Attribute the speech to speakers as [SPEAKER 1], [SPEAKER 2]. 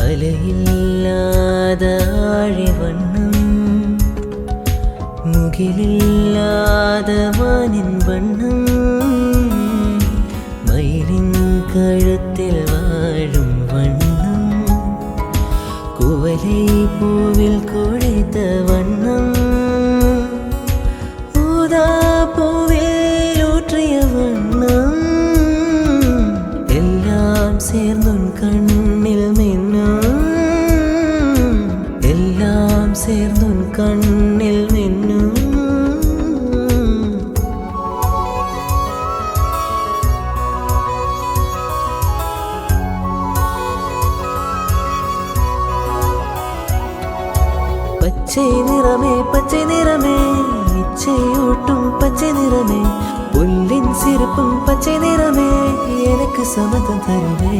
[SPEAKER 1] അലയില്ലാത ആഴിവണ്ണം മുകിലില്ലാത വാനിൻ വണ്ണം മയിലിൻ കഴുത്തിൽ വാഴും വണ്ണം കുവലൈ പൂവിൽ കൊഴിത്ത വണ്ണം ഊതാപ്പൂവിൽ ഊற்றிയ വണ്ണം എല്ലാം ചേർന്നുൻ കണ്ണിൽ മിന്നും എല്ലാം ചേർന്നുൻ കണ്ണിൽ മിന്നും പച്ചை നിറമേ ഇച്ചയൂട്ടും പച്ചை നിറമേ പുല്ലിൻ സിരിപ്പും പച്ചை നിറമേ എനിക്ക് സമതം തരുമേ